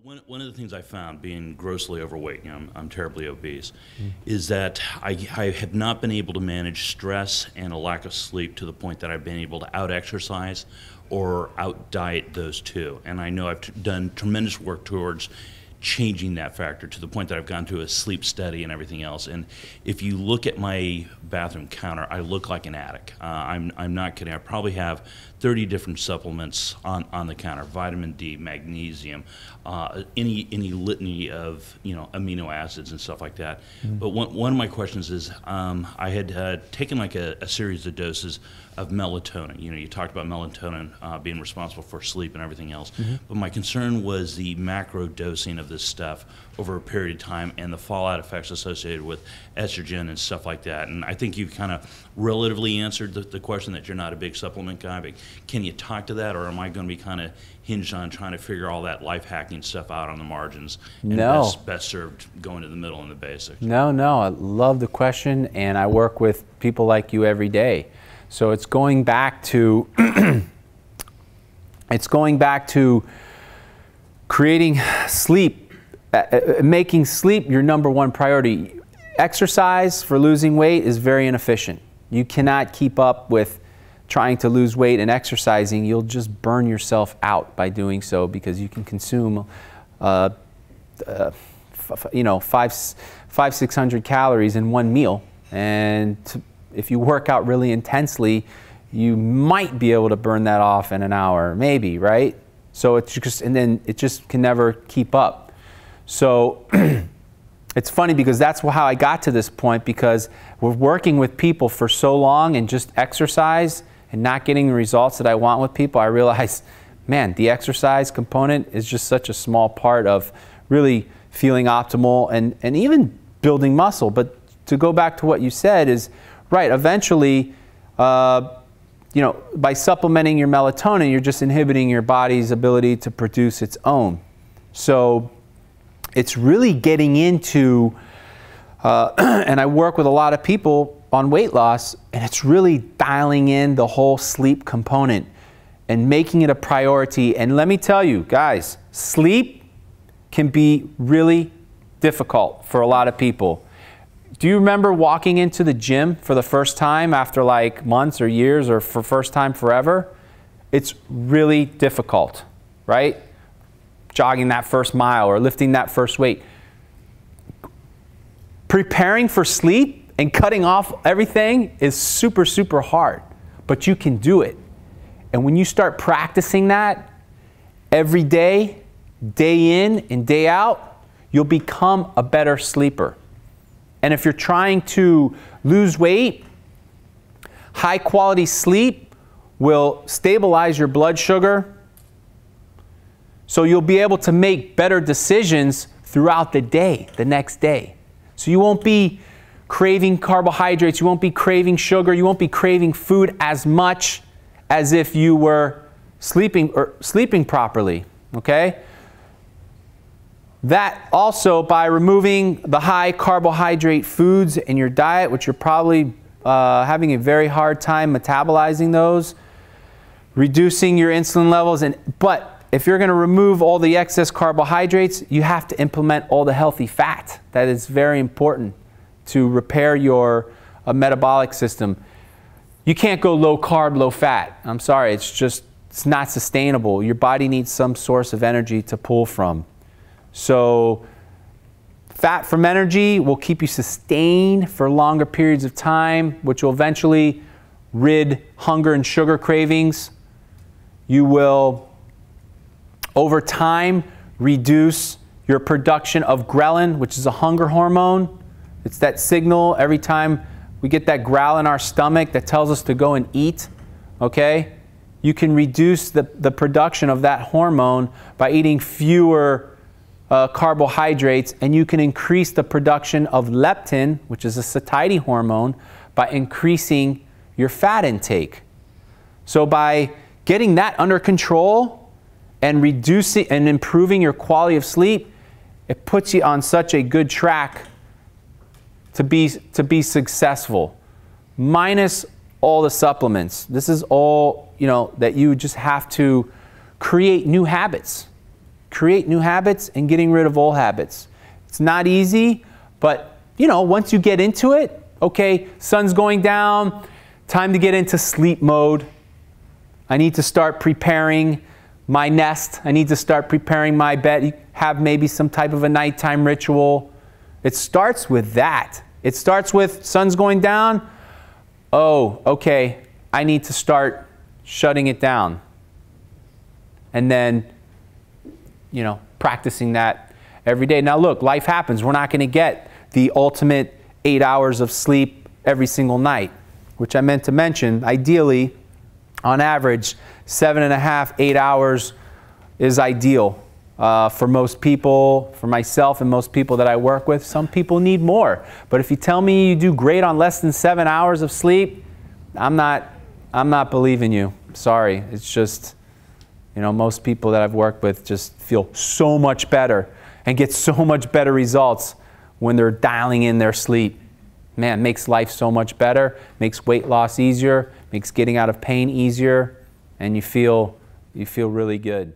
One of the things I found, being grossly overweight, I'm terribly obese, is that I have not been able to manage stress and a lack of sleep to the point that I've been able to out-exercise or out-diet those two. And I know I've done tremendous work towards changing that factor to the point that I've gone to a sleep study and everything else. And if you look at my bathroom counter, I look like an addict. I'm not kidding. I probably have 30 different supplements on the counter: vitamin D, magnesium, any litany of amino acids and stuff like that. But one of my questions is, I had taken like a series of doses of melatonin. You talked about melatonin being responsible for sleep and everything else. But my concern was the macro dosing of this stuff over a period of time and the fallout effects associated with estrogen and stuff like that. And I think you kind of relatively answered the question that you're not a big supplement guy, but can you talk to that, or am I going to be kind of hinged on trying to figure all that life hacking stuff out on the margins and best served going to the middle and the basics? No, I love the question, and I work with people like you every day. So it's going back to creating sleep, making sleep your #1 priority. Exercise for losing weight is very inefficient. You cannot keep up with trying to lose weight and exercising. You'll just burn yourself out by doing so, because you can consume 500-600 calories in one meal, and if you work out really intensely, you might be able to burn that off in an hour, maybe, right? So it's just, and then it just can never keep up. So it's funny, because that's how I got to this point, because we're working with people for so long and just exercise and not getting the results that I want with people. I realized, man, the exercise component is just such a small part of really feeling optimal and even building muscle. But to go back to what you said is, right, eventually, by supplementing your melatonin, you're just inhibiting your body's ability to produce its own. So it's really getting into, and I work with a lot of people on weight loss, and it's really dialing in the whole sleep component and making it a priority. And let me tell you, guys, sleep can be really difficult for a lot of people. Do you remember walking into the gym for the first time after like months or years, or for first time forever? It's really difficult, right? Jogging that first mile or lifting that first weight. Preparing for sleep and cutting off everything is super, super hard, but you can do it. And when you start practicing that every day, day in and day out, you'll become a better sleeper. And if you're trying to lose weight, high quality sleep will stabilize your blood sugar, so you'll be able to make better decisions throughout the day, the next day. So you won't be craving carbohydrates, you won't be craving sugar, you won't be craving food as much as if you were sleeping properly, okay? That also, by removing the high carbohydrate foods in your diet, which you're probably having a very hard time metabolizing those, reducing your insulin levels, but if you're going to remove all the excess carbohydrates, you have to implement all the healthy fat. That is very important to repair your metabolic system. You can't go low carb, low fat. I'm sorry, it's not sustainable. Your body needs some source of energy to pull from. So fat from energy will keep you sustained for longer periods of time, which will eventually rid hunger and sugar cravings. You will, over time, reduce your production of ghrelin, which is a hunger hormone. It's that signal every time we get that growl in our stomach that tells us to go and eat, okay? You can reduce the production of that hormone by eating fewer carbohydrates, and you can increase the production of leptin, which is a satiety hormone, by increasing your fat intake. So by getting that under control and reducing and improving your quality of sleep, it puts you on such a good track to be successful, minus all the supplements. This is all, that you just have to create new habits. create new habits and getting rid of old habits. It's not easy, but you know, once you get into it, okay, sun's going down, time to get into sleep mode. I need to start preparing my nest. I need to start preparing my bed. Have maybe some type of a nighttime ritual. It starts with that. It starts with sun's going down. Oh, okay, I need to start shutting it down. And then, you know, practicing that every day. Now look, life happens. We're not going to get the ultimate 8 hours of sleep every single night, which I meant to mention. Ideally, on average, 7.5, 8 hours is ideal for most people, for myself and most people that I work with. Some people need more. But if you tell me you do great on less than 7 hours of sleep, I'm not believing you. Sorry. It's just, you know, most people that I've worked with just feel so much better and get so much better results when they're dialing in their sleep. Man, it makes life so much better, makes weight loss easier, makes getting out of pain easier, and you feel really good.